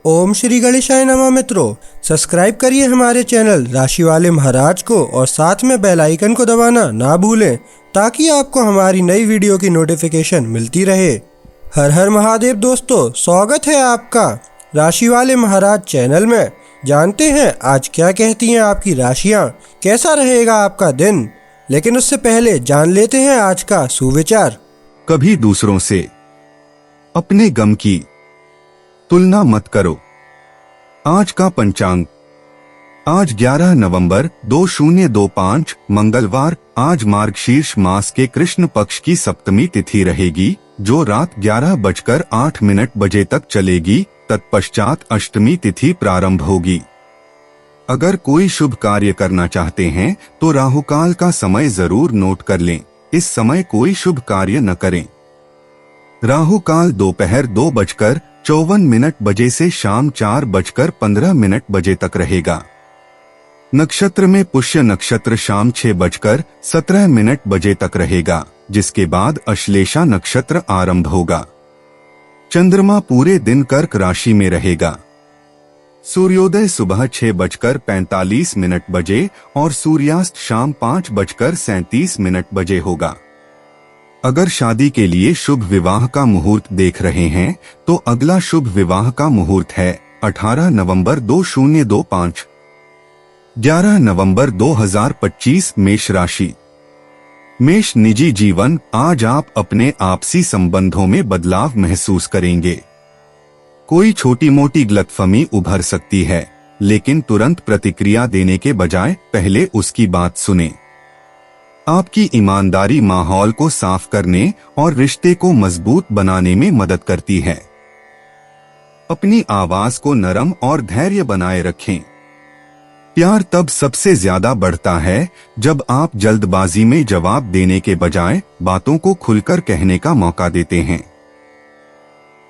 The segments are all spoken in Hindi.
ओम श्री गणेशाय नमः। मित्रों, सब्सक्राइब करिए हमारे चैनल राशि वाले महाराज को और साथ में बेल आइकन को दबाना ना भूलें ताकि आपको हमारी नई वीडियो की नोटिफिकेशन मिलती रहे। हर हर महादेव दोस्तों, स्वागत है आपका राशि वाले महाराज चैनल में। जानते हैं आज क्या कहती हैं आपकी राशियां, कैसा रहेगा आपका दिन। लेकिन उससे पहले जान लेते हैं आज का सुविचार। कभी दूसरों से अपने गम की तुलना मत करो। आज का पंचांग, आज 11 नवंबर 2025 मंगलवार। आज मार्गशीर्ष मास के कृष्ण पक्ष की सप्तमी तिथि रहेगी जो रात 11:08 तक चलेगी। तत्पश्चात अष्टमी तिथि प्रारंभ होगी। अगर कोई शुभ कार्य करना चाहते हैं तो राहुकाल का समय जरूर नोट कर लें। इस समय कोई शुभ कार्य न करें। राहुकाल दोपहर 2:54 से शाम 4:15 तक रहेगा। नक्षत्र में पुष्य नक्षत्र शाम 6:17 तक रहेगा, जिसके बाद अश्लेषा नक्षत्र आरंभ होगा। चंद्रमा पूरे दिन कर्क राशि में रहेगा। सूर्योदय सुबह 6:45 और सूर्यास्त शाम 5:37 होगा। अगर शादी के लिए शुभ विवाह का मुहूर्त देख रहे हैं तो अगला शुभ विवाह का मुहूर्त है 18 नवंबर 2025। 11 नवंबर 2025 मेष राशि। मेष निजी जीवन, आज आप अपने आपसी संबंधों में बदलाव महसूस करेंगे। कोई छोटी मोटी गलतफहमी उभर सकती है, लेकिन तुरंत प्रतिक्रिया देने के बजाय पहले उसकी बात सुनें। आपकी ईमानदारी माहौल को साफ करने और रिश्ते को मजबूत बनाने में मदद करती है। अपनी आवाज को नरम और धैर्य बनाए रखें। प्यार तब सबसे ज्यादा बढ़ता है जब आप जल्दबाजी में जवाब देने के बजाय बातों को खुलकर कहने का मौका देते हैं।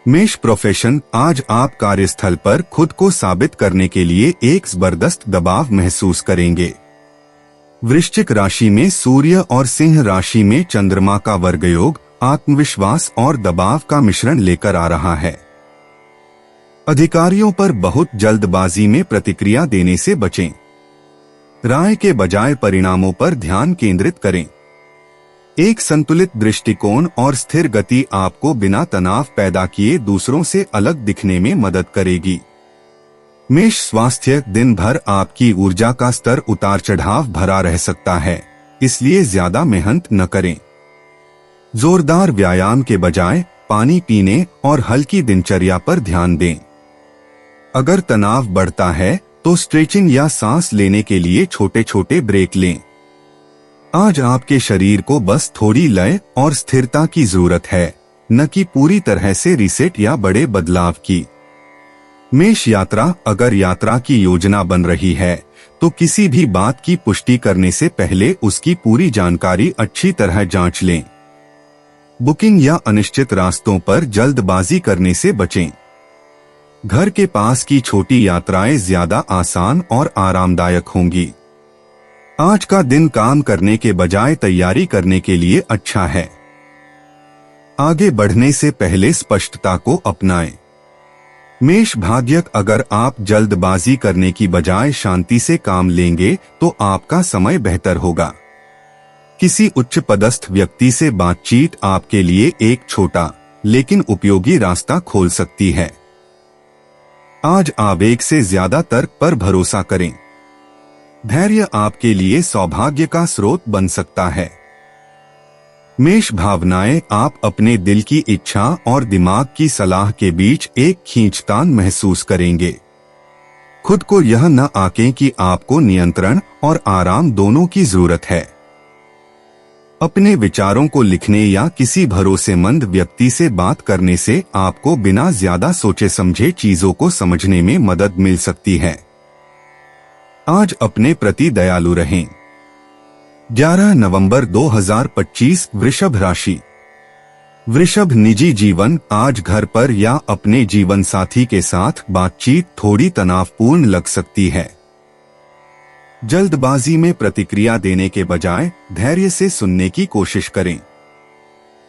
मेष प्रोफेशन, आज आप कार्यस्थल पर खुद को साबित करने के लिए एक जबरदस्त दबाव महसूस करेंगे। वृश्चिक राशि में सूर्य और सिंह राशि में चंद्रमा का वर्ग योग आत्मविश्वास और दबाव का मिश्रण लेकर आ रहा है। अधिकारियों पर बहुत जल्दबाजी में प्रतिक्रिया देने से बचें। राय के बजाय परिणामों पर ध्यान केंद्रित करें। एक संतुलित दृष्टिकोण और स्थिर गति आपको बिना तनाव पैदा किए दूसरों से अलग दिखने में मदद करेगी। मेष स्वास्थ्य, दिन भर आपकी ऊर्जा का स्तर उतार चढ़ाव भरा रह सकता है, इसलिए ज्यादा मेहनत न करें। जोरदार व्यायाम के बजाय पानी पीने और हल्की दिनचर्या पर ध्यान दें। अगर तनाव बढ़ता है तो स्ट्रेचिंग या सांस लेने के लिए छोटे छोटे ब्रेक लें। आज आपके शरीर को बस थोड़ी लय और स्थिरता की जरूरत है, न कि पूरी तरह से रीसेट या बड़े बदलाव की। मेष यात्रा, अगर यात्रा की योजना बन रही है तो किसी भी बात की पुष्टि करने से पहले उसकी पूरी जानकारी अच्छी तरह जांच लें। बुकिंग या अनिश्चित रास्तों पर जल्दबाजी करने से बचें। घर के पास की छोटी यात्राएं ज्यादा आसान और आरामदायक होंगी। आज का दिन काम करने के बजाय तैयारी करने के लिए अच्छा है। आगे बढ़ने से पहले स्पष्टता को अपनाएं। मेष भाग्यक, अगर आप जल्दबाजी करने की बजाय शांति से काम लेंगे तो आपका समय बेहतर होगा। किसी उच्च पदस्थ व्यक्ति से बातचीत आपके लिए एक छोटा लेकिन उपयोगी रास्ता खोल सकती है। आज आवेग से ज्यादा तर्क पर भरोसा करें। धैर्य आपके लिए सौभाग्य का स्रोत बन सकता है। मेष भावनाएं, आप अपने दिल की इच्छा और दिमाग की सलाह के बीच एक खींचतान महसूस करेंगे। खुद को यह न आंकें कि आपको नियंत्रण और आराम दोनों की जरूरत है। अपने विचारों को लिखने या किसी भरोसेमंद व्यक्ति से बात करने से आपको बिना ज्यादा सोचे समझे चीजों को समझने में मदद मिल सकती है। आज अपने प्रति दयालु रहें। 11 नवंबर 2025 वृषभ राशि। वृषभ निजी जीवन, आज घर पर या अपने जीवन साथी के साथ बातचीत थोड़ी तनावपूर्ण लग सकती है। जल्दबाजी में प्रतिक्रिया देने के बजाय धैर्य से सुनने की कोशिश करें।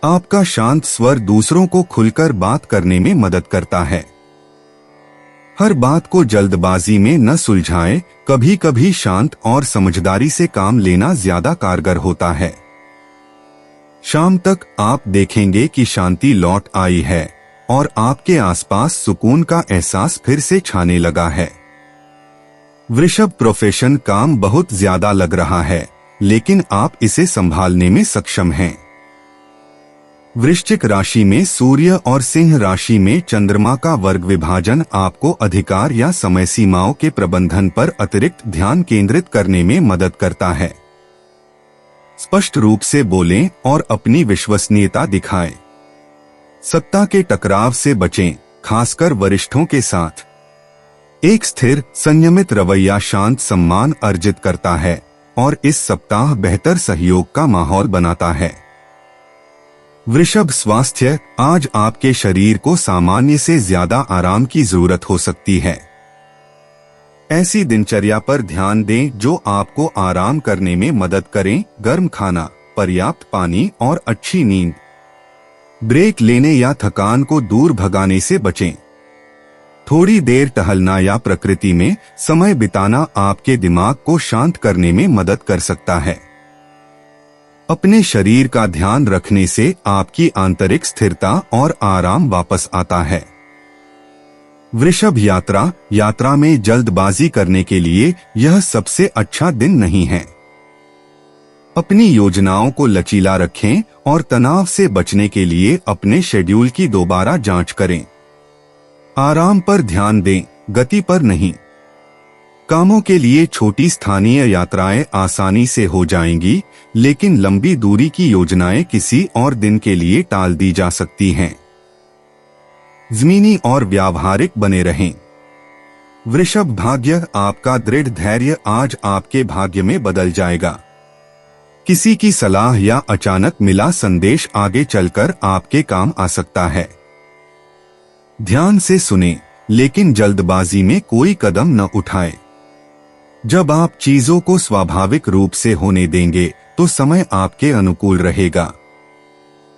आपका शांत स्वर दूसरों को खुलकर बात करने में मदद करता है। हर बात को जल्दबाजी में न सुलझाएं, कभी कभी शांत और समझदारी से काम लेना ज्यादा कारगर होता है। शाम तक आप देखेंगे कि शांति लौट आई है और आपके आसपास सुकून का एहसास फिर से छाने लगा है। वृषभ, प्रोफेशन काम बहुत ज्यादा लग रहा है, लेकिन आप इसे संभालने में सक्षम हैं। वृश्चिक राशि में सूर्य और सिंह राशि में चंद्रमा का वर्ग विभाजन आपको अधिकार या समय सीमाओं के प्रबंधन पर अतिरिक्त ध्यान केंद्रित करने में मदद करता है। स्पष्ट रूप से बोलें और अपनी विश्वसनीयता दिखाएं। सत्ता के टकराव से बचें, खासकर वरिष्ठों के साथ। एक स्थिर, संयमित रवैया शांत सम्मान अर्जित करता है और इस सप्ताह बेहतर सहयोग का माहौल बनाता है। वृषभ, स्वास्थ्य, आज आपके शरीर को सामान्य से ज्यादा आराम की जरूरत हो सकती है। ऐसी दिनचर्या पर ध्यान दें जो आपको आराम करने में मदद करें। गर्म खाना, पर्याप्त पानी और अच्छी नींद। ब्रेक लेने या थकान को दूर भगाने से बचें। थोड़ी देर टहलना या प्रकृति में समय बिताना आपके दिमाग को शांत करने में मदद कर सकता है। अपने शरीर का ध्यान रखने से आपकी आंतरिक स्थिरता और आराम वापस आता है। वृषभ, यात्रा में जल्दबाजी करने के लिए यह सबसे अच्छा दिन नहीं है। अपनी योजनाओं को लचीला रखें और तनाव से बचने के लिए अपने शेड्यूल की दोबारा जांच करें। आराम पर ध्यान दें, गति पर नहीं। कामों के लिए छोटी स्थानीय यात्राएं आसानी से हो जाएंगी, लेकिन लंबी दूरी की योजनाएं किसी और दिन के लिए टाल दी जा सकती हैं। ज़मीनी और व्यावहारिक बने रहें। वृषभ, भाग्य, आपका दृढ़ धैर्य आज आपके भाग्य में बदल जाएगा। किसी की सलाह या अचानक मिला संदेश आगे चलकर आपके काम आ सकता है। ध्यान से सुनें, लेकिन जल्दबाजी में कोई कदम न उठाएं। जब आप चीजों को स्वाभाविक रूप से होने देंगे तो समय आपके अनुकूल रहेगा।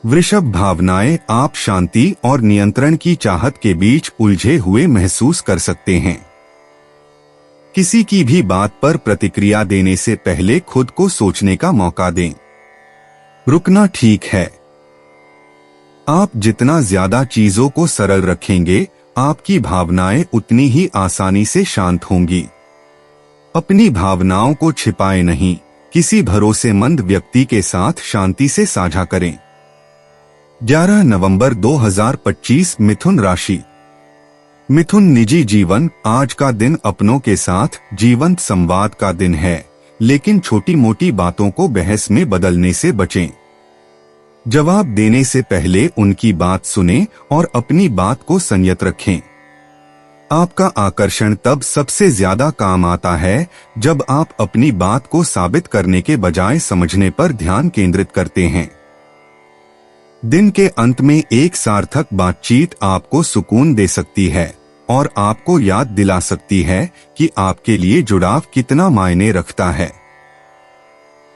वृषभ, भावनाएं, आप शांति और नियंत्रण की चाहत के बीच उलझे हुए महसूस कर सकते हैं। किसी की भी बात पर प्रतिक्रिया देने से पहले खुद को सोचने का मौका दें। रुकना ठीक है। आप जितना ज्यादा चीजों को सरल रखेंगे, आपकी भावनाएं उतनी ही आसानी से शांत होंगी। अपनी भावनाओं को छिपाएं नहीं, किसी भरोसेमंद व्यक्ति के साथ शांति से साझा करें। 11 नवंबर 2025, मिथुन राशि। मिथुन, निजी जीवन, आज का दिन अपनों के साथ जीवंत संवाद का दिन है, लेकिन छोटी मोटी बातों को बहस में बदलने से बचें। जवाब देने से पहले उनकी बात सुनें और अपनी बात को संयत रखें। आपका आकर्षण तब सबसे ज्यादा काम आता है जब आप अपनी बात को साबित करने के बजाय समझने पर ध्यान केंद्रित करते हैं। दिन के अंत में एक सार्थक बातचीत आपको सुकून दे सकती है और आपको याद दिला सकती है कि आपके लिए जुड़ाव कितना मायने रखता है।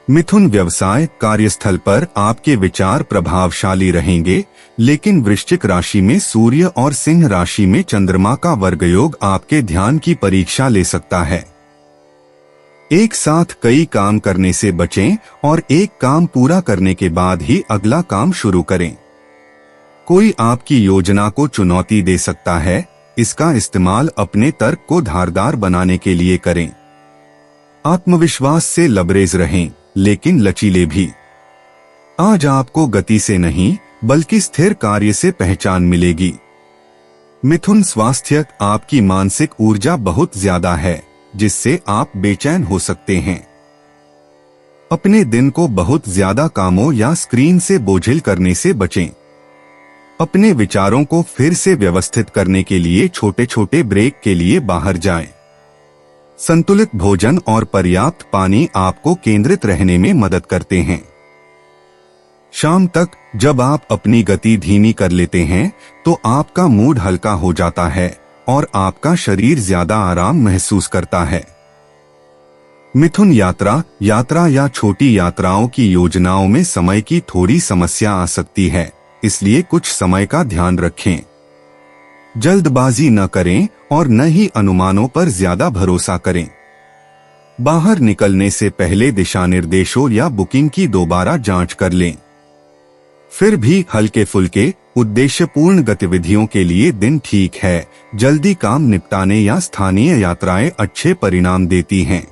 मिथुन, व्यवसाय, कार्यस्थल पर आपके विचार प्रभावशाली रहेंगे, लेकिन वृश्चिक राशि में सूर्य और सिंह राशि में चंद्रमा का वर्ग योग आपके ध्यान की परीक्षा ले सकता है। एक साथ कई काम करने से बचें और एक काम पूरा करने के बाद ही अगला काम शुरू करें। कोई आपकी योजना को चुनौती दे सकता है, इसका इस्तेमाल अपने तर्क को धारदार बनाने के लिए करें। आत्मविश्वास से लबरेज रहें, लेकिन लचीले भी। आज आपको गति से नहीं बल्कि स्थिर कार्य से पहचान मिलेगी। मिथुन, स्वास्थ्य, आपकी मानसिक ऊर्जा बहुत ज्यादा है, जिससे आप बेचैन हो सकते हैं। अपने दिन को बहुत ज्यादा कामों या स्क्रीन से बोझिल करने से बचें। अपने विचारों को फिर से व्यवस्थित करने के लिए छोटे छोटे ब्रेक के लिए बाहर जाएं। संतुलित भोजन और पर्याप्त पानी आपको केंद्रित रहने में मदद करते हैं। शाम तक जब आप अपनी गति धीमी कर लेते हैं तो आपका मूड हल्का हो जाता है और आपका शरीर ज्यादा आराम महसूस करता है। मिथुन, यात्रा या छोटी यात्राओं की योजनाओं में समय की थोड़ी समस्या आ सकती है, इसलिए कुछ समय का ध्यान रखें। जल्दबाजी न करें और न ही अनुमानों पर ज्यादा भरोसा करें। बाहर निकलने से पहले दिशा निर्देशों या बुकिंग की दोबारा जांच कर लें। फिर भी हल्के फुल्के उद्देश्यपूर्ण गतिविधियों के लिए दिन ठीक है। जल्दी काम निपटाने या स्थानीय यात्राएं अच्छे परिणाम देती हैं।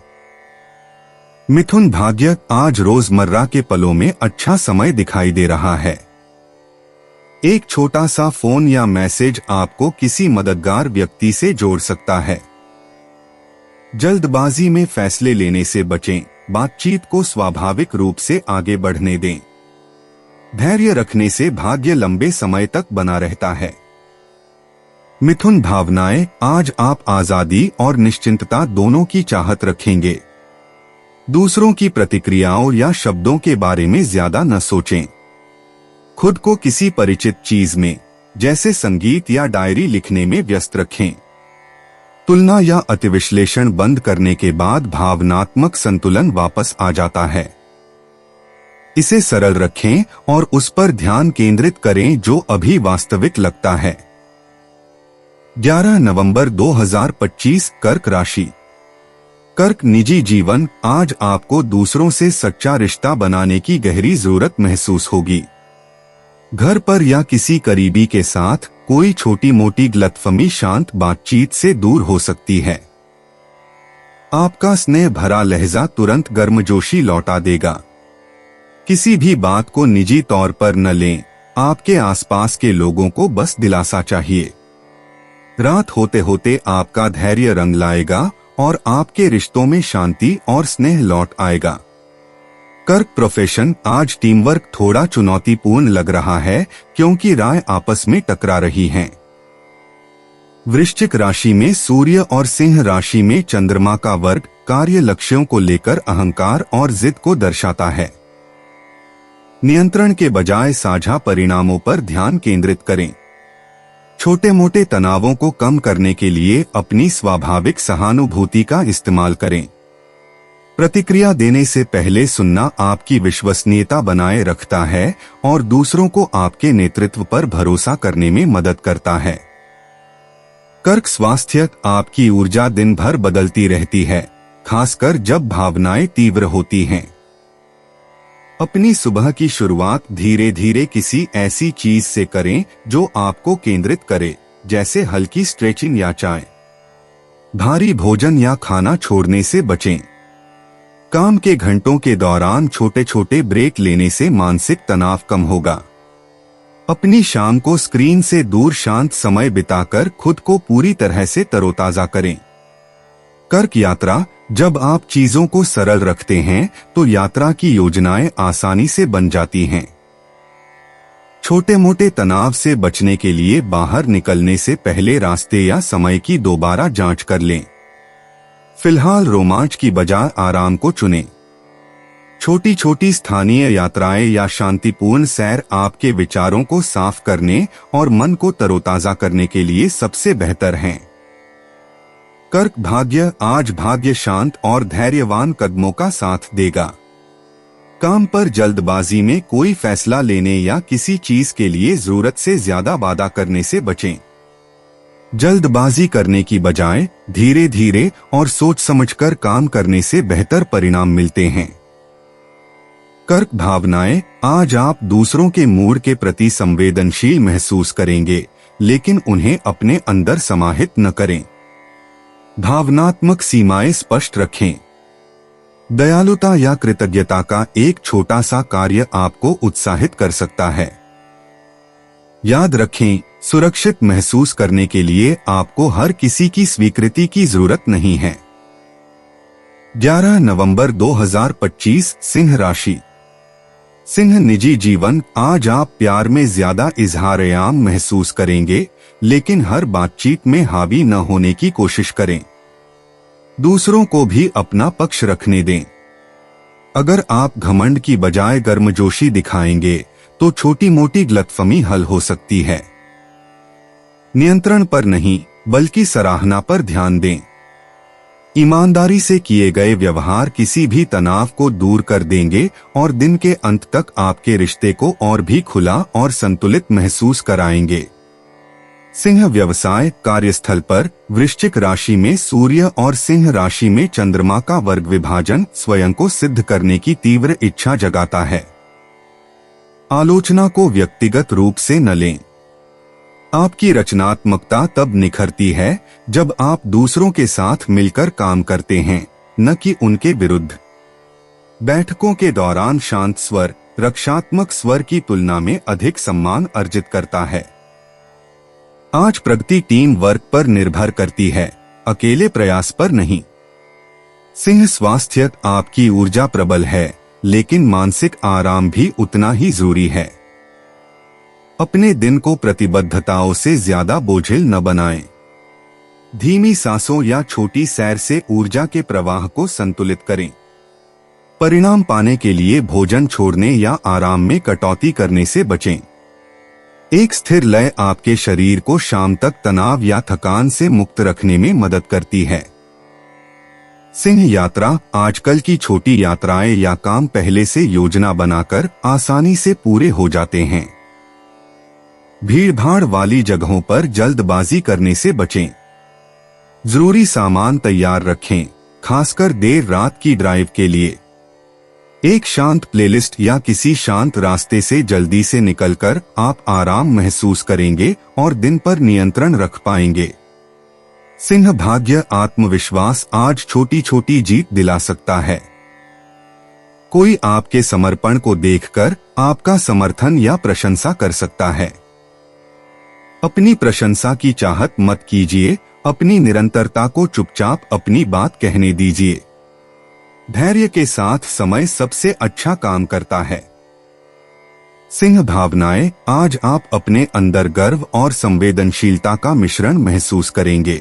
मिथुन भाग्य, आज रोजमर्रा के पलों में अच्छा समय दिखाई दे रहा है। एक छोटा सा फोन या मैसेज आपको किसी मददगार व्यक्ति से जोड़ सकता है। जल्दबाजी में फैसले लेने से बचें। बातचीत को स्वाभाविक रूप से आगे बढ़ने दें। धैर्य रखने से भाग्य लंबे समय तक बना रहता है। मिथुन भावनाएं, आज आप आजादी और निश्चिंतता दोनों की चाहत रखेंगे। दूसरों की प्रतिक्रियाओं या शब्दों के बारे में ज्यादा न सोचें। खुद को किसी परिचित चीज में, जैसे संगीत या डायरी लिखने में व्यस्त रखें। तुलना या अतिविश्लेषण बंद करने के बाद भावनात्मक संतुलन वापस आ जाता है। इसे सरल रखें और उस पर ध्यान केंद्रित करें जो अभी वास्तविक लगता है। 11 नवंबर 2025, कर्क राशि। कर्क, निजी जीवन, आज आपको दूसरों से सच्चा रिश्ता बनाने की गहरी जरूरत महसूस होगी। घर पर या किसी करीबी के साथ कोई छोटी मोटी गलतफहमी शांत बातचीत से दूर हो सकती है। आपका स्नेह भरा लहजा तुरंत गर्मजोशी लौटा देगा। किसी भी बात को निजी तौर पर न लें। आपके आसपास के लोगों को बस दिलासा चाहिए। रात होते होते आपका धैर्य रंग लाएगा और आपके रिश्तों में शांति और स्नेह लौट आएगा। कर्क प्रोफेशन, आज टीम वर्क थोड़ा चुनौतीपूर्ण लग रहा है क्योंकि राय आपस में टकरा रही हैं। वृश्चिक राशि में सूर्य और सिंह राशि में चंद्रमा का वर्ग कार्य लक्ष्यों को लेकर अहंकार और जिद को दर्शाता है। नियंत्रण के बजाय साझा परिणामों पर ध्यान केंद्रित करें। छोटे मोटे तनावों को कम करने के लिए अपनी स्वाभाविक सहानुभूति का इस्तेमाल करें। प्रतिक्रिया देने से पहले सुनना आपकी विश्वसनीयता बनाए रखता है और दूसरों को आपके नेतृत्व पर भरोसा करने में मदद करता है। कर्क स्वास्थ्य, आपकी ऊर्जा दिन भर बदलती रहती है, खासकर जब भावनाएं तीव्र होती हैं। अपनी सुबह की शुरुआत धीरे धीरे किसी ऐसी चीज से करें जो आपको केंद्रित करे, जैसे हल्की स्ट्रेचिंग या चाय। भारी भोजन या खाना छोड़ने से बचें। काम के घंटों के दौरान छोटे छोटे ब्रेक लेने से मानसिक तनाव कम होगा। अपनी शाम को स्क्रीन से दूर शांत समय बिताकर खुद को पूरी तरह से तरोताजा करें। कर्क यात्रा, जब आप चीजों को सरल रखते हैं तो यात्रा की योजनाएं आसानी से बन जाती हैं। छोटे मोटे तनाव से बचने के लिए बाहर निकलने से पहले रास्ते या समय की दोबारा जांच कर लें। फिलहाल रोमांच की बजाय आराम को चुनें। छोटी छोटी स्थानीय यात्राएं या शांतिपूर्ण सैर आपके विचारों को साफ करने और मन को तरोताजा करने के लिए सबसे बेहतर हैं। कर्क भाग्य, आज भाग्य शांत और धैर्यवान कदमों का साथ देगा। काम पर जल्दबाजी में कोई फैसला लेने या किसी चीज के लिए जरूरत से ज्यादा वादा करने से बचें। जल्दबाजी करने की बजाय धीरे धीरे और सोच समझकर काम करने से बेहतर परिणाम मिलते हैं। कर्क भावनाएं, आज आप दूसरों के मूड के प्रति संवेदनशील महसूस करेंगे, लेकिन उन्हें अपने अंदर समाहित न करें। भावनात्मक सीमाएं स्पष्ट रखें। दयालुता या कृतज्ञता का एक छोटा सा कार्य आपको उत्साहित कर सकता है। याद रखें, सुरक्षित महसूस करने के लिए आपको हर किसी की स्वीकृति की जरूरत नहीं है। 11 नवंबर 2025, सिंह राशि। सिंह निजी जीवन, आज आप प्यार में ज्यादा इजहार-ए-आम महसूस करेंगे, लेकिन हर बातचीत में हावी न होने की कोशिश करें। दूसरों को भी अपना पक्ष रखने दें। अगर आप घमंड की बजाय गर्मजोशी दिखाएंगे तो छोटी मोटी गलतफहमी हल हो सकती है। नियंत्रण पर नहीं बल्कि सराहना पर ध्यान दें। ईमानदारी से किए गए व्यवहार किसी भी तनाव को दूर कर देंगे और दिन के अंत तक आपके रिश्ते को और भी खुला और संतुलित महसूस कराएंगे। सिंह व्यवसाय कार्यस्थल पर वृश्चिक राशि में सूर्य और सिंह राशि में चंद्रमा का वर्ग विभाजन स्वयं को सिद्ध करने की तीव्र इच्छा जगाता है। आलोचना को व्यक्तिगत रूप से न लें। आपकी रचनात्मकता तब निखरती है जब आप दूसरों के साथ मिलकर काम करते हैं, न कि उनके विरुद्ध। बैठकों के दौरान शांत स्वर रक्षात्मक स्वर की तुलना में अधिक सम्मान अर्जित करता है। आज प्रगति टीम वर्क पर निर्भर करती है, अकेले प्रयास पर नहीं। सिंह स्वास्थ्य आपकी ऊर्जा प्रबल है, लेकिन मानसिक आराम भी उतना ही जरूरी है। अपने दिन को प्रतिबद्धताओं से ज्यादा बोझिल न बनाएं। धीमी सांसों या छोटी सैर से ऊर्जा के प्रवाह को संतुलित करें। परिणाम पाने के लिए भोजन छोड़ने या आराम में कटौती करने से बचें। एक स्थिर लय आपके शरीर को शाम तक तनाव या थकान से मुक्त रखने में मदद करती है। सिंह यात्रा आजकल की छोटी यात्राएं या काम पहले से योजना बनाकर आसानी से पूरे हो जाते हैं। भीड़भाड़ वाली जगहों पर जल्दबाजी करने से बचें। जरूरी सामान तैयार रखें, खासकर देर रात की ड्राइव के लिए। एक शांत प्लेलिस्ट या किसी शांत रास्ते से जल्दी से निकलकर आप आराम महसूस करेंगे और दिन पर नियंत्रण रख पाएंगे। सिंह भाग्य आत्मविश्वास आज छोटी छोटी जीत दिला सकता है। कोई आपके समर्पण को देखकर आपका समर्थन या प्रशंसा कर सकता है। अपनी प्रशंसा की चाहत मत कीजिए, अपनी निरंतरता को चुपचाप अपनी बात कहने दीजिए। धैर्य के साथ समय सबसे अच्छा काम करता है। सिंह भावनाएं आज आप अपने अंदर गर्व और संवेदनशीलता का मिश्रण महसूस करेंगे।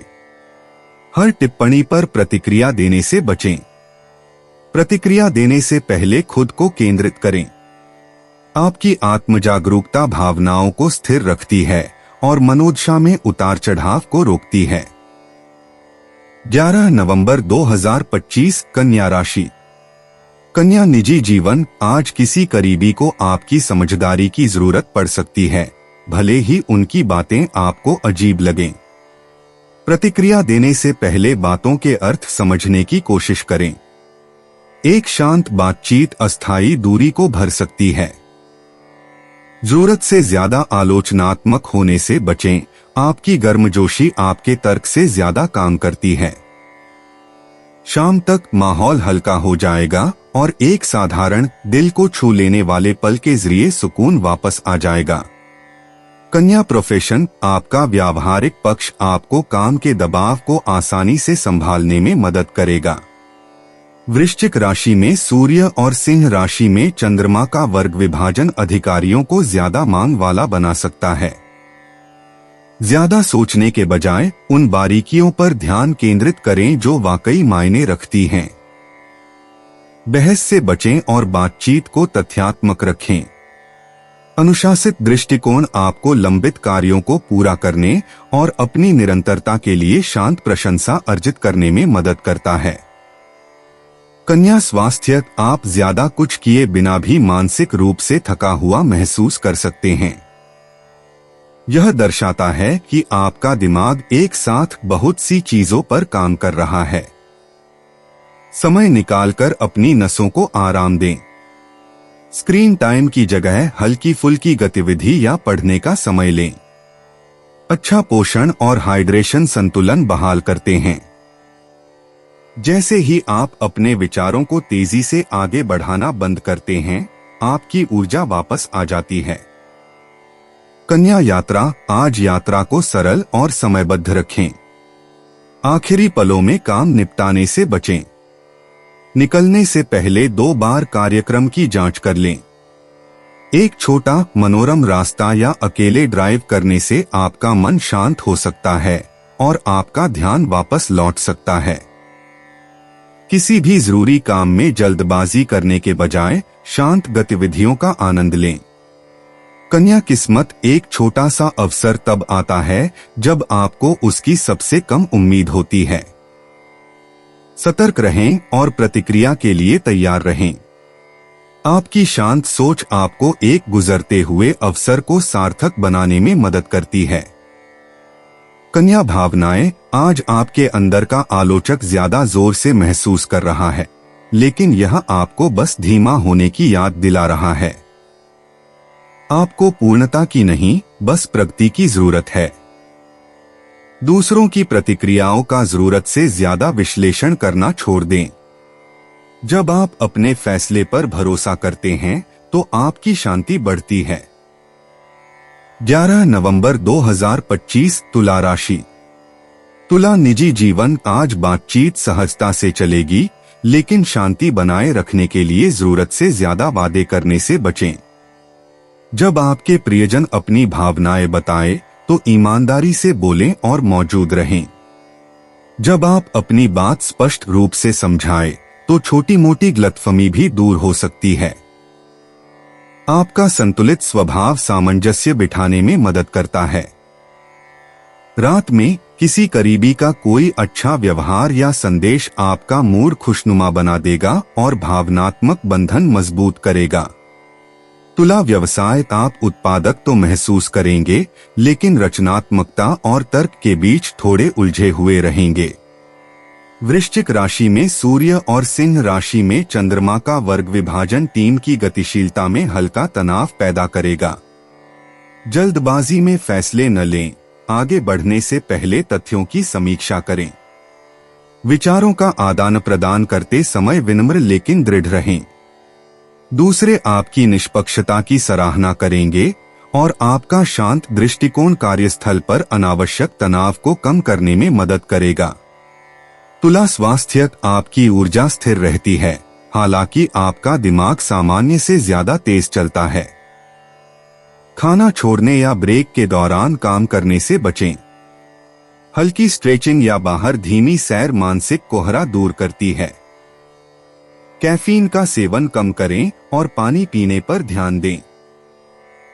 हर टिप्पणी पर प्रतिक्रिया देने से बचें। प्रतिक्रिया देने से पहले खुद को केंद्रित करें। आपकी आत्मजागरूकता भावनाओं को स्थिर रखती है और मनोदशा में उतार चढ़ाव को रोकती है। 11 नवंबर 2025 कन्या राशि। कन्या निजी जीवन आज किसी करीबी को आपकी समझदारी की जरूरत पड़ सकती है, भले ही उनकी बातें आपको अजीब लगें। प्रतिक्रिया देने से पहले बातों के अर्थ समझने की कोशिश करें। एक शांत बातचीत अस्थायी दूरी को भर सकती है। जरूरत से ज्यादा आलोचनात्मक होने से बचें। आपकी गर्मजोशी आपके तर्क से ज्यादा काम करती है। शाम तक माहौल हल्का हो जाएगा और एक साधारण दिल को छू लेने वाले पल के जरिए सुकून वापस आ जाएगा। कन्या प्रोफेशन आपका व्यावहारिक पक्ष आपको काम के दबाव को आसानी से संभालने में मदद करेगा। वृश्चिक राशि में सूर्य और सिंह राशि में चंद्रमा का वर्ग विभाजन अधिकारियों को ज्यादा मांग वाला बना सकता है। ज्यादा सोचने के बजाय उन बारीकियों पर ध्यान केंद्रित करें जो वाकई मायने रखती हैं। बहस से बचें और बातचीत को तथ्यात्मक रखें। अनुशासित दृष्टिकोण आपको लंबित कार्यों को पूरा करने और अपनी निरंतरता के लिए शांत प्रशंसा अर्जित करने में मदद करता है। कन्या स्वास्थ्य आप ज्यादा कुछ किए बिना भी मानसिक रूप से थका हुआ महसूस कर सकते हैं। यह दर्शाता है कि आपका दिमाग एक साथ बहुत सी चीजों पर काम कर रहा है। समय निकालकर अपनी नसों को आराम दें। स्क्रीन टाइम की जगह हल्की फुल्की गतिविधि या पढ़ने का समय लें। अच्छा पोषण और हाइड्रेशन संतुलन बहाल करते हैं। जैसे ही आप अपने विचारों को तेजी से आगे बढ़ाना बंद करते हैं, आपकी ऊर्जा वापस आ जाती है। कन्या यात्रा आज यात्रा को सरल और समयबद्ध रखें। आखिरी पलों में काम निपटाने से बचें। निकलने से पहले 2 बार कार्यक्रम की जांच कर लें। एक छोटा मनोरम रास्ता या अकेले ड्राइव करने से आपका मन शांत हो सकता है और आपका ध्यान वापस लौट सकता है। किसी भी जरूरी काम में जल्दबाजी करने के बजाय शांत गतिविधियों का आनंद लें। कन्या किस्मत एक छोटा सा अवसर तब आता है जब आपको उसकी सबसे कम उम्मीद होती है। सतर्क रहें और प्रतिक्रिया के लिए तैयार रहें। आपकी शांत सोच आपको एक गुजरते हुए अवसर को सार्थक बनाने में मदद करती है। कन्या भावनाएं, आज आपके अंदर का आलोचक ज्यादा जोर से महसूस कर रहा है, लेकिन यह आपको बस धीमा होने की याद दिला रहा है। आपको पूर्णता की नहीं, बस प्रगति की जरूरत है। दूसरों की प्रतिक्रियाओं का जरूरत से ज्यादा विश्लेषण करना छोड़ दें। जब आप अपने फैसले पर भरोसा करते हैं तो आपकी शांति बढ़ती है। 11 नवंबर 2025 तुला राशि। तुला निजी जीवन, आज बातचीत सहजता से चलेगी, लेकिन शांति बनाए रखने के लिए जरूरत से ज्यादा वादे करने से बचें। जब आपके प्रियजन अपनी भावनाएं बताएं तो ईमानदारी से बोलें और मौजूद रहें। जब आप अपनी बात स्पष्ट रूप से समझाएं तो छोटी मोटी गलतफहमी भी दूर हो सकती है। आपका संतुलित स्वभाव सामंजस्य बिठाने में मदद करता है। रात में किसी करीबी का कोई अच्छा व्यवहार या संदेश आपका मूड खुशनुमा बना देगा और भावनात्मक बंधन मजबूत करेगा। तुला व्यवसाय, आप उत्पादक तो महसूस करेंगे, लेकिन रचनात्मकता और तर्क के बीच थोड़े उलझे हुए रहेंगे। वृश्चिक राशि में सूर्य और सिंह राशि में चंद्रमा का वर्ग विभाजन टीम की गतिशीलता में हल्का तनाव पैदा करेगा। जल्दबाजी में फैसले न लें, आगे बढ़ने से पहले तथ्यों की समीक्षा करें। विचारों का आदान प्रदान करते समय विनम्र लेकिन दृढ़ रहें। दूसरे आपकी निष्पक्षता की सराहना करेंगे और आपका शांत दृष्टिकोण कार्यस्थल पर अनावश्यक तनाव को कम करने में मदद करेगा। तुला स्वास्थ्य, आपकी ऊर्जा स्थिर रहती है, हालांकि आपका दिमाग सामान्य से ज्यादा तेज चलता है। खाना छोड़ने या ब्रेक के दौरान काम करने से बचें। हल्की स्ट्रेचिंग या बाहर धीमी सैर मानसिक कोहरा दूर करती है। कैफीन का सेवन कम करें और पानी पीने पर ध्यान दें।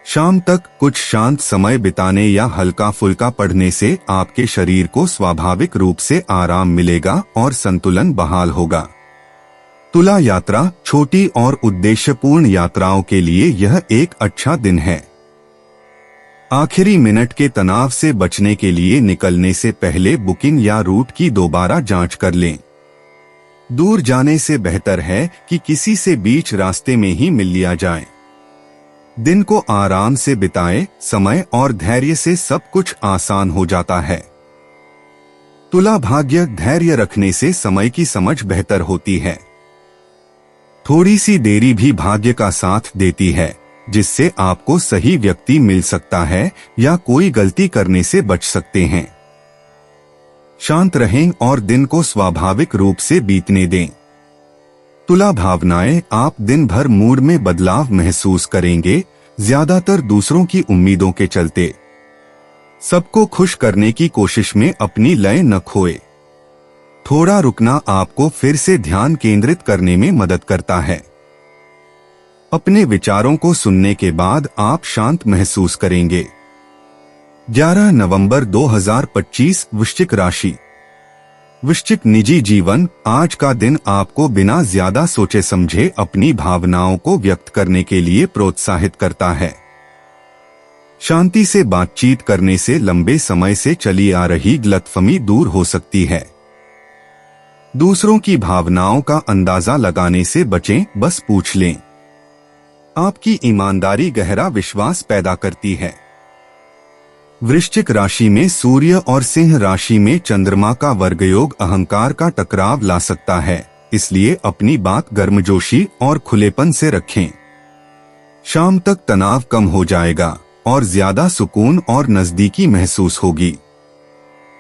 शाम तक कुछ शांत समय बिताने या हल्का फुल्का पढ़ने से आपके शरीर को स्वाभाविक रूप से आराम मिलेगा और संतुलन बहाल होगा। तुला यात्रा, छोटी और उद्देश्यपूर्ण यात्राओं के लिए यह एक अच्छा दिन है। आखिरी मिनट के तनाव से बचने के लिए निकलने से पहले बुकिंग या रूट की दोबारा जांच कर लें। दूर जाने से बेहतर है कि किसी से बीच रास्ते में ही मिल लिया जाए। दिन को आराम से बिताएं, समय और धैर्य से सब कुछ आसान हो जाता है। तुला भाग्य, धैर्य रखने से समय की समझ बेहतर होती है। थोड़ी सी देरी भी भाग्य का साथ देती है, जिससे आपको सही व्यक्ति मिल सकता है या कोई गलती करने से बच सकते हैं। शांत रहें और दिन को स्वाभाविक रूप से बीतने दें। तुला भावनाएं, आप दिन भर मूड में बदलाव महसूस करेंगे, ज्यादातर दूसरों की उम्मीदों के चलते। सबको खुश करने की कोशिश में अपनी लय न खोए। थोड़ा रुकना आपको फिर से ध्यान केंद्रित करने में मदद करता है। अपने विचारों को सुनने के बाद आप शांत महसूस करेंगे। 11 नवंबर 2025 वृश्चिक राशि। वृश्चिक निजी जीवन, आज का दिन आपको बिना ज्यादा सोचे समझे अपनी भावनाओं को व्यक्त करने के लिए प्रोत्साहित करता है। शांति से बातचीत करने से लंबे समय से चली आ रही गलतफहमी दूर हो सकती है। दूसरों की भावनाओं का अंदाजा लगाने से बचें, बस पूछ लें। आपकी ईमानदारी गहरा विश्वास पैदा करती है। वृश्चिक राशि में सूर्य और सिंह राशि में चंद्रमा का वर्गयोग अहंकार का टकराव ला सकता है, इसलिए अपनी बात गर्मजोशी और खुलेपन से रखें। शाम तक तनाव कम हो जाएगा और ज्यादा सुकून और नजदीकी महसूस होगी।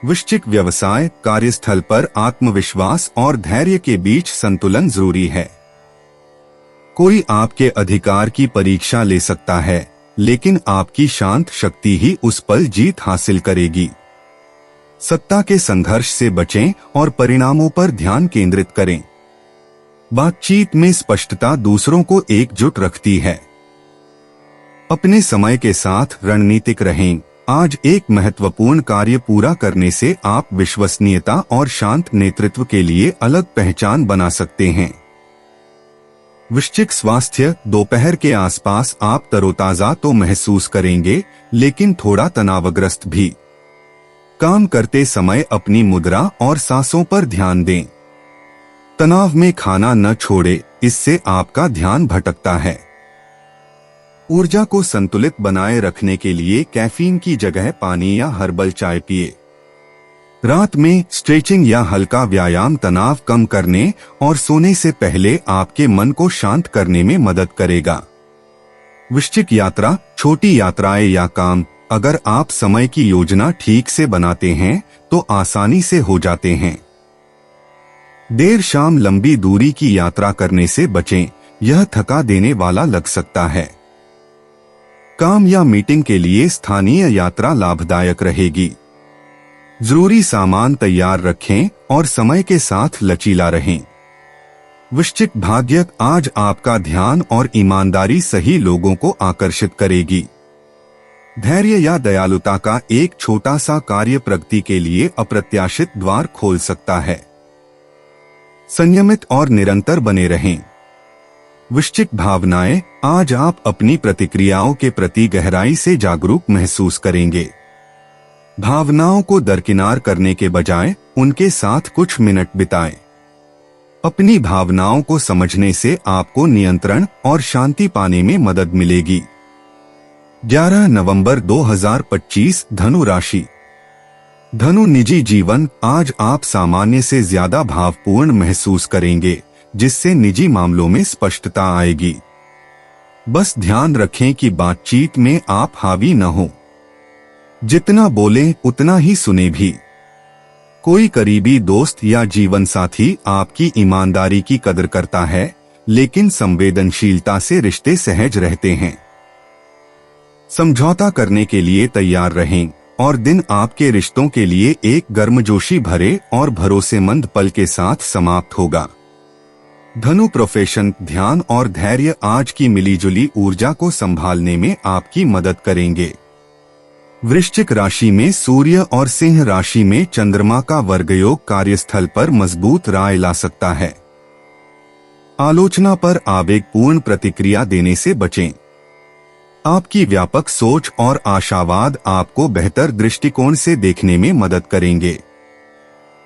वृश्चिक व्यवसाय, कार्यस्थल पर आत्मविश्वास और धैर्य के बीच संतुलन जरूरी है। कोई आपके अधिकार की परीक्षा ले सकता है, लेकिन आपकी शांत शक्ति ही उस पर जीत हासिल करेगी। सत्ता के संघर्ष से बचें और परिणामों पर ध्यान केंद्रित करें। बातचीत में स्पष्टता दूसरों को एकजुट रखती है। अपने समय के साथ रणनीतिक रहें। आज एक महत्वपूर्ण कार्य पूरा करने से आप विश्वसनीयता और शांत नेतृत्व के लिए अलग पहचान बना सकते हैं। वृश्चिक स्वास्थ्य, दोपहर के आसपास आप तरोताजा तो महसूस करेंगे, लेकिन थोड़ा तनावग्रस्त भी। काम करते समय अपनी मुद्रा और सांसों पर ध्यान दें। तनाव में खाना न छोड़े, इससे आपका ध्यान भटकता है। ऊर्जा को संतुलित बनाए रखने के लिए कैफीन की जगह पानी या हर्बल चाय पिए। रात में स्ट्रेचिंग या हल्का व्यायाम तनाव कम करने और सोने से पहले आपके मन को शांत करने में मदद करेगा। वृश्चिक यात्रा, छोटी यात्राएं या काम, अगर आप समय की योजना ठीक से बनाते हैं तो आसानी से हो जाते हैं। देर शाम लंबी दूरी की यात्रा करने से बचें, यह थका देने वाला लग सकता है। काम या मीटिंग के लिए स्थानीय यात्रा लाभदायक रहेगी। जरूरी सामान तैयार रखें और समय के साथ लचीला रहें। वृश्चिक भाग्य, आज आपका ध्यान और ईमानदारी सही लोगों को आकर्षित करेगी। धैर्य या दयालुता का एक छोटा सा कार्य प्रगति के लिए अप्रत्याशित द्वार खोल सकता है। संयमित और निरंतर बने रहें। वृश्चिक भावनाएं, आज आप अपनी प्रतिक्रियाओं के प्रति गहराई से जागरूक महसूस करेंगे। भावनाओं को दरकिनार करने के बजाय उनके साथ कुछ मिनट बिताएं। अपनी भावनाओं को समझने से आपको नियंत्रण और शांति पाने में मदद मिलेगी। 11 नवंबर 2025, धनु राशि। धनु निजी जीवन, आज आप सामान्य से ज्यादा भावपूर्ण महसूस करेंगे, जिससे निजी मामलों में स्पष्टता आएगी। बस ध्यान रखें कि बातचीत में आप हावी न हो। जितना बोलें उतना ही सुने भी। कोई करीबी दोस्त या जीवन साथी आपकी ईमानदारी की कदर करता है, लेकिन संवेदनशीलता से रिश्ते सहज रहते हैं। समझौता करने के लिए तैयार रहें और दिन आपके रिश्तों के लिए एक गर्मजोशी भरे और भरोसेमंद पल के साथ समाप्त होगा। धनु प्रोफेशन, ध्यान और धैर्य आज की मिलीजुली ऊर्जा को संभालने में आपकी मदद करेंगे। वृश्चिक राशि में सूर्य और सिंह राशि में चंद्रमा का वर्गयोग कार्यस्थल पर मजबूत राय ला सकता है। आलोचना पर आवेगपूर्ण प्रतिक्रिया देने से बचें। आपकी व्यापक सोच और आशावाद आपको बेहतर दृष्टिकोण से देखने में मदद करेंगे।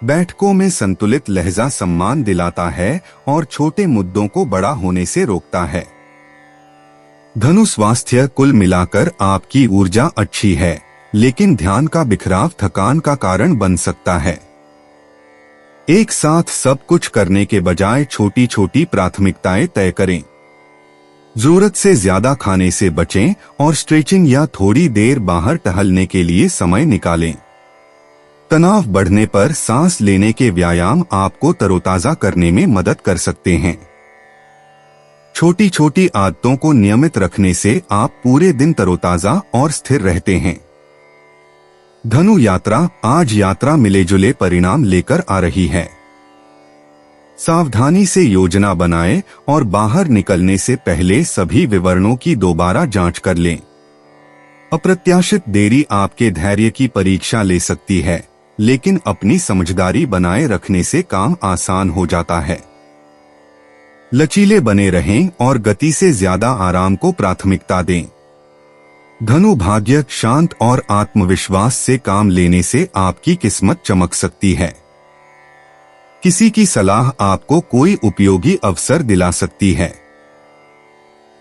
बैठकों में संतुलित लहजा सम्मान दिलाता है और छोटे मुद्दों को बड़ा होने से रोकता है। धनु स्वास्थ्य, कुल मिलाकर आपकी ऊर्जा अच्छी है, लेकिन ध्यान का बिखराव थकान का कारण बन सकता है। एक साथ सब कुछ करने के बजाय छोटी छोटी प्राथमिकताएं तय करें। जरूरत से ज्यादा खाने से बचें और स्ट्रेचिंग या थोड़ी देर बाहर टहलने के लिए समय निकालें। तनाव बढ़ने पर सांस लेने के व्यायाम आपको तरोताजा करने में मदद कर सकते हैं। छोटी छोटी आदतों को नियमित रखने से आप पूरे दिन तरोताजा और स्थिर रहते हैं। धनु यात्रा, आज यात्रा मिले-जुले परिणाम लेकर आ रही है। सावधानी से योजना बनाएं और बाहर निकलने से पहले सभी विवरणों की दोबारा जांच कर लें। अप्रत्याशित देरी आपके धैर्य की परीक्षा ले सकती है, लेकिन अपनी समझदारी बनाए रखने से काम आसान हो जाता है। लचीले बने रहें और गति से ज्यादा आराम को प्राथमिकता दें। धनु भाग्य, शांत और आत्मविश्वास से काम लेने से आपकी किस्मत चमक सकती है। किसी की सलाह आपको कोई उपयोगी अवसर दिला सकती है।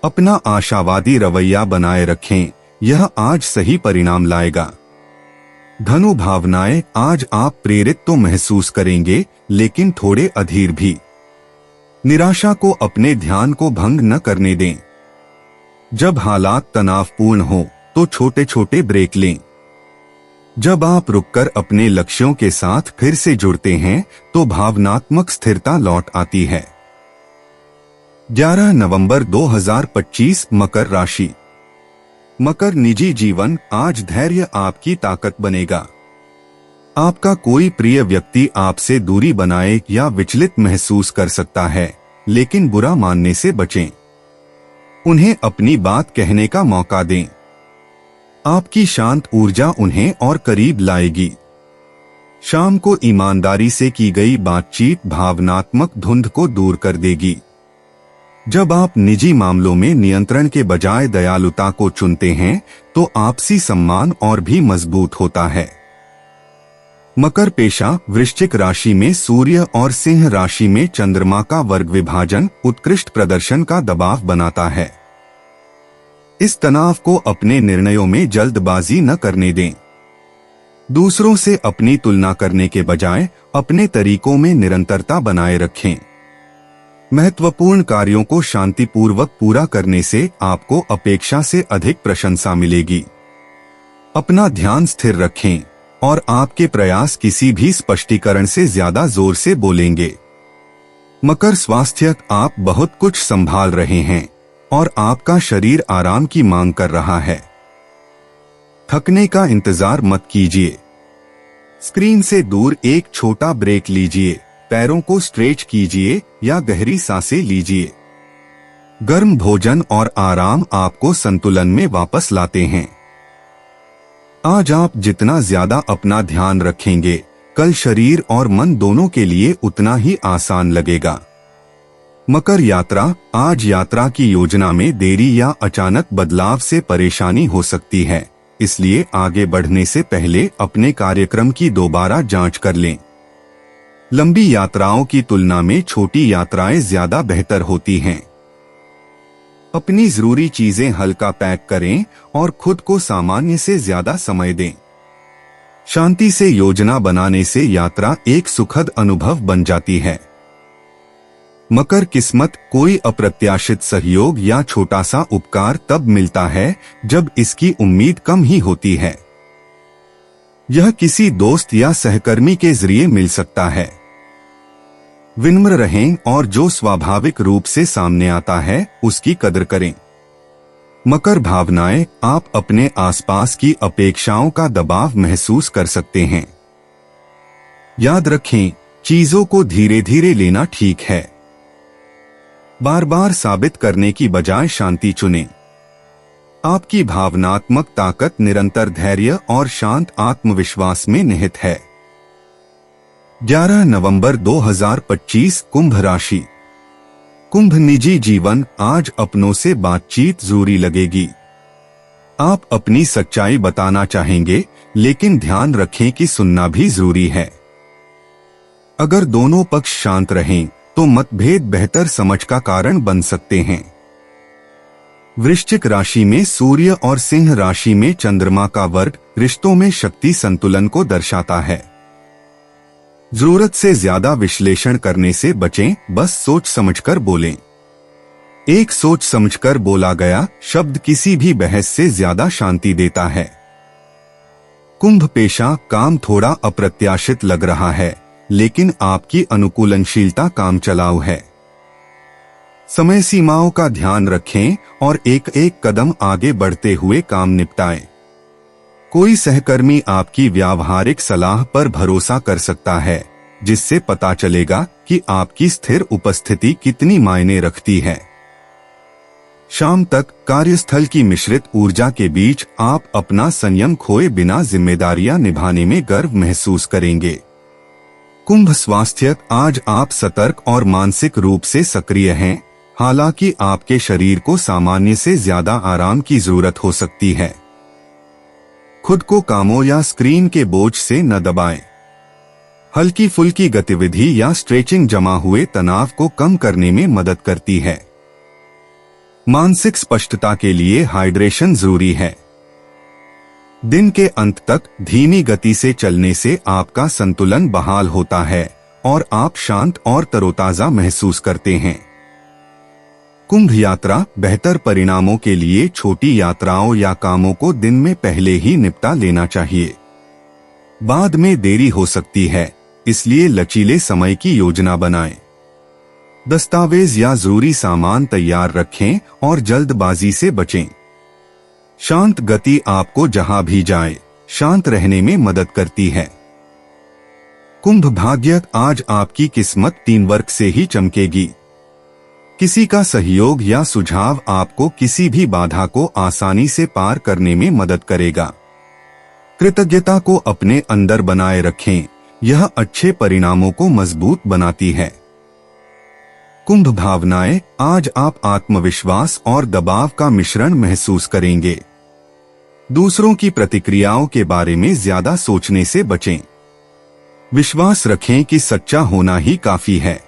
अपना आशावादी रवैया बनाए रखें, यह आज सही परिणाम लाएगा। धनु भावनाएं, आज आप प्रेरित तो महसूस करेंगे, लेकिन थोड़े अधीर भी। निराशा को अपने ध्यान को भंग न करने दें। जब हालात तनावपूर्ण हो तो छोटे छोटे ब्रेक लें। जब आप रुककर अपने लक्ष्यों के साथ फिर से जुड़ते हैं तो भावनात्मक स्थिरता लौट आती है। 11 नवंबर 2025, मकर राशि। मकर निजी जीवन, आज धैर्य आपकी ताकत बनेगा। आपका कोई प्रिय व्यक्ति आपसे दूरी बनाए या विचलित महसूस कर सकता है, लेकिन बुरा मानने से बचें। उन्हें अपनी बात कहने का मौका दें। आपकी शांत ऊर्जा उन्हें और करीब लाएगी। शाम को ईमानदारी से की गई बातचीत भावनात्मक धुंध को दूर कर देगी। जब आप निजी मामलों में नियंत्रण के बजाय दयालुता को चुनते हैं तो आपसी सम्मान और भी मजबूत होता है। मकर पेशा, वृश्चिक राशि में सूर्य और सिंह राशि में चंद्रमा का वर्ग विभाजन उत्कृष्ट प्रदर्शन का दबाव बनाता है। इस तनाव को अपने निर्णयों में जल्दबाजी न करने दें। दूसरों से अपनी तुलना करने के बजाय अपने तरीकों में निरंतरता बनाए रखें। महत्वपूर्ण कार्यों को शांतिपूर्वक पूरा करने से आपको अपेक्षा से अधिक प्रशंसा मिलेगी। अपना ध्यान स्थिर रखें और आपके प्रयास किसी भी स्पष्टीकरण से ज्यादा जोर से बोलेंगे। मकर स्वास्थ्य, आप बहुत कुछ संभाल रहे हैं और आपका शरीर आराम की मांग कर रहा है। थकने का इंतजार मत कीजिए। स्क्रीन से दूर एक छोटा ब्रेक लीजिए, पैरों को स्ट्रेच कीजिए या गहरी सांसें लीजिए। गर्म भोजन और आराम आपको संतुलन में वापस लाते हैं। आज आप जितना ज्यादा अपना ध्यान रखेंगे, कल शरीर और मन दोनों के लिए उतना ही आसान लगेगा। मकर यात्रा, आज यात्रा की योजना में देरी या अचानक बदलाव से परेशानी हो सकती है, इसलिए आगे बढ़ने से पहले अपने कार्यक्रम की दोबारा जांच कर लें। लंबी यात्राओं की तुलना में छोटी यात्राएं ज्यादा बेहतर होती हैं। अपनी जरूरी चीजें हल्का पैक करें और खुद को सामान्य से ज्यादा समय दें। शांति से योजना बनाने से यात्रा एक सुखद अनुभव बन जाती है। मकर किस्मत, कोई अप्रत्याशित सहयोग या छोटा सा उपकार तब मिलता है जब इसकी उम्मीद कम ही होती है। यह किसी दोस्त या सहकर्मी के जरिए मिल सकता है। विनम्र रहें और जो स्वाभाविक रूप से सामने आता है उसकी कदर करें। मकर भावनाएं, आप अपने आसपास की अपेक्षाओं का दबाव महसूस कर सकते हैं। याद रखें, चीजों को धीरे धीरे लेना ठीक है। बार बार साबित करने की बजाय शांति चुनें। आपकी भावनात्मक ताकत निरंतर धैर्य और शांत आत्मविश्वास में निहित है। 11 नवंबर 2025, कुंभ राशि। कुंभ निजी जीवन, आज अपनों से बातचीत जरूरी लगेगी। आप अपनी सच्चाई बताना चाहेंगे, लेकिन ध्यान रखें कि सुनना भी जरूरी है। अगर दोनों पक्ष शांत रहें, तो मतभेद बेहतर समझ का कारण बन सकते हैं। वृश्चिक राशि में सूर्य और सिंह राशि में चंद्रमा का वर्ग रिश्तों में शक्ति संतुलन को दर्शाता है। जरूरत से ज्यादा विश्लेषण करने से बचें, बस सोच समझकर बोलें। एक सोच समझकर बोला गया शब्द किसी भी बहस से ज्यादा शांति देता है। कुंभ पेशा, काम थोड़ा अप्रत्याशित लग रहा है, लेकिन आपकी अनुकूलनशीलता काम चलाऊ है। समय सीमाओं का ध्यान रखें और एक एक कदम आगे बढ़ते हुए काम निपटाएं। कोई सहकर्मी आपकी व्यावहारिक सलाह पर भरोसा कर सकता है, जिससे पता चलेगा कि आपकी स्थिर उपस्थिति कितनी मायने रखती है। शाम तक कार्यस्थल की मिश्रित ऊर्जा के बीच आप अपना संयम खोए बिना जिम्मेदारियां निभाने में गर्व महसूस करेंगे। कुंभ स्वास्थ्य, आज आप सतर्क और मानसिक रूप से सक्रिय हैं, हालांकि आपके शरीर को सामान्य से ज्यादा आराम की जरूरत हो सकती है। खुद को कामों या स्क्रीन के बोझ से न दबाएं। हल्की फुल्की गतिविधि या स्ट्रेचिंग जमा हुए तनाव को कम करने में मदद करती है। मानसिक स्पष्टता के लिए हाइड्रेशन जरूरी है। दिन के अंत तक धीमी गति से चलने से आपका संतुलन बहाल होता है और आप शांत और तरोताजा महसूस करते हैं। कुंभ यात्रा, बेहतर परिणामों के लिए छोटी यात्राओं या कामों को दिन में पहले ही निपटा लेना चाहिए। बाद में देरी हो सकती है, इसलिए लचीले समय की योजना बनाएं। दस्तावेज या जरूरी सामान तैयार रखें और जल्दबाजी से बचें। शांत गति आपको जहां भी जाए शांत रहने में मदद करती है। कुंभ भाग्य, आज आपकी किस्मत टीम वर्क से ही चमकेगी। किसी का सहयोग या सुझाव आपको किसी भी बाधा को आसानी से पार करने में मदद करेगा। कृतज्ञता को अपने अंदर बनाए रखें, यह अच्छे परिणामों को मजबूत बनाती है। कुंभ भावनाएं, आज आप आत्मविश्वास और दबाव का मिश्रण महसूस करेंगे। दूसरों की प्रतिक्रियाओं के बारे में ज्यादा सोचने से बचें। विश्वास रखें कि सच्चा होना ही काफी है।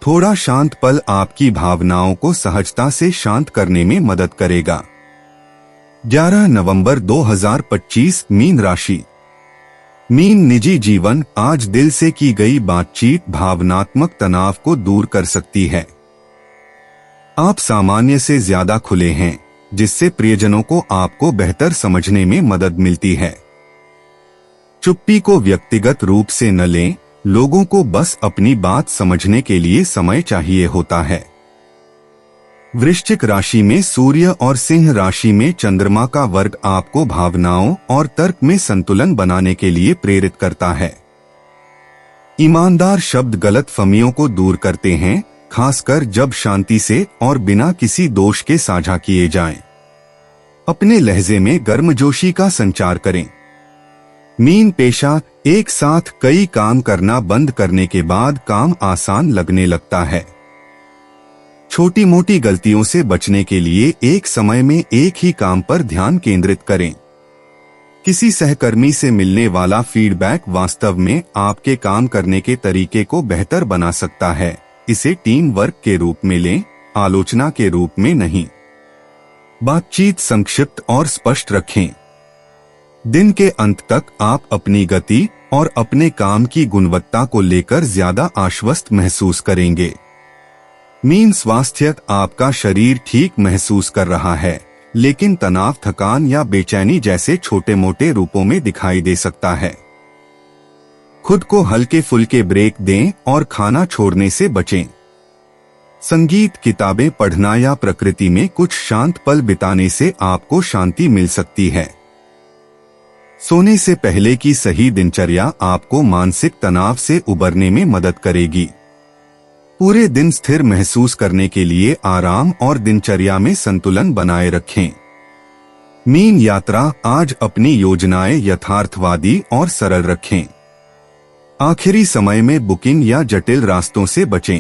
थोड़ा शांत पल आपकी भावनाओं को सहजता से शांत करने में मदद करेगा। 11 नवंबर 2025 मीन राशि। मीन निजी जीवन। आज दिल से की गई बातचीत भावनात्मक तनाव को दूर कर सकती है। आप सामान्य से ज्यादा खुले हैं, जिससे प्रियजनों को आपको बेहतर समझने में मदद मिलती है। चुप्पी को व्यक्तिगत रूप से न लें, लोगों को बस अपनी बात समझने के लिए समय चाहिए होता है। वृश्चिक राशि में सूर्य और सिंह राशि में चंद्रमा का वर्ग आपको भावनाओं और तर्क में संतुलन बनाने के लिए प्रेरित करता है। ईमानदार शब्द गलतफहमियों को दूर करते हैं, खासकर जब शांति से और बिना किसी दोष के साझा किए जाएं। अपने लहजे में गर्मजोशी का संचार करें। मीन पेशा। एक साथ कई काम करना बंद करने के बाद काम आसान लगने लगता है। छोटी मोटी गलतियों से बचने के लिए एक समय में एक ही काम पर ध्यान केंद्रित करें। किसी सहकर्मी से मिलने वाला फीडबैक वास्तव में आपके काम करने के तरीके को बेहतर बना सकता है। इसे टीम वर्क के रूप में लें, आलोचना के रूप में नहीं। बातचीत संक्षिप्त और स्पष्ट रखें। दिन के अंत तक आप अपनी गति और अपने काम की गुणवत्ता को लेकर ज्यादा आश्वस्त महसूस करेंगे। मीन स्वास्थ्य। आपका शरीर ठीक महसूस कर रहा है, लेकिन तनाव, थकान या बेचैनी जैसे छोटे मोटे रूपों में दिखाई दे सकता है। खुद को हल्के फुल्के ब्रेक दें और खाना छोड़ने से बचें। संगीत, किताबें पढ़ना या प्रकृति में कुछ शांत पल बिताने से आपको शांति मिल सकती है। सोने से पहले की सही दिनचर्या आपको मानसिक तनाव से उबरने में मदद करेगी। पूरे दिन स्थिर महसूस करने के लिए आराम और दिनचर्या में संतुलन बनाए रखें। मीन यात्रा। आज अपनी योजनाएं यथार्थवादी और सरल रखें। आखिरी समय में बुकिंग या जटिल रास्तों से बचें।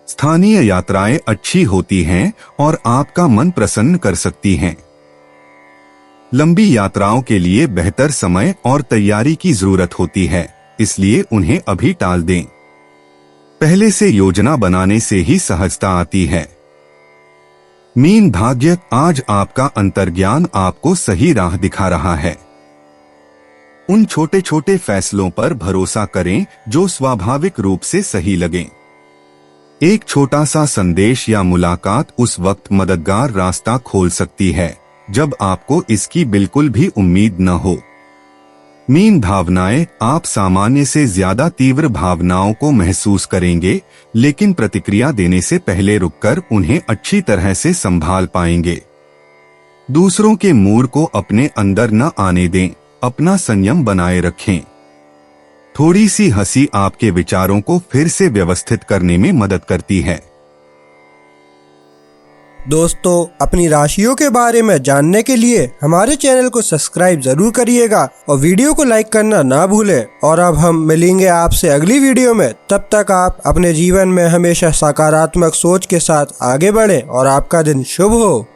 स्थानीय यात्राएं अच्छी होती हैं और आपका मन प्रसन्न कर सकती हैं। लंबी यात्राओं के लिए बेहतर समय और तैयारी की जरूरत होती है, इसलिए उन्हें अभी टाल दें। पहले से योजना बनाने से ही सहजता आती है। मीन भाग्य। आज आपका अंतर्ज्ञान आपको सही राह दिखा रहा है। उन छोटे छोटे फैसलों पर भरोसा करें जो स्वाभाविक रूप से सही लगें। एक छोटा सा संदेश या मुलाकात उस वक्त मददगार रास्ता खोल सकती है जब आपको इसकी बिल्कुल भी उम्मीद न हो। मीन भावनाएं। आप सामान्य से ज्यादा तीव्र भावनाओं को महसूस करेंगे, लेकिन प्रतिक्रिया देने से पहले रुककर उन्हें अच्छी तरह से संभाल पाएंगे। दूसरों के मूड को अपने अंदर न आने दें, अपना संयम बनाए रखें। थोड़ी सी हंसी आपके विचारों को फिर से व्यवस्थित करने में मदद करती है। दोस्तों, अपनी राशियों के बारे में जानने के लिए हमारे चैनल को सब्सक्राइब जरूर करिएगा और वीडियो को लाइक करना ना भूलें। और अब हम मिलेंगे आपसे अगली वीडियो में। तब तक आप अपने जीवन में हमेशा सकारात्मक सोच के साथ आगे बढ़ें और आपका दिन शुभ हो।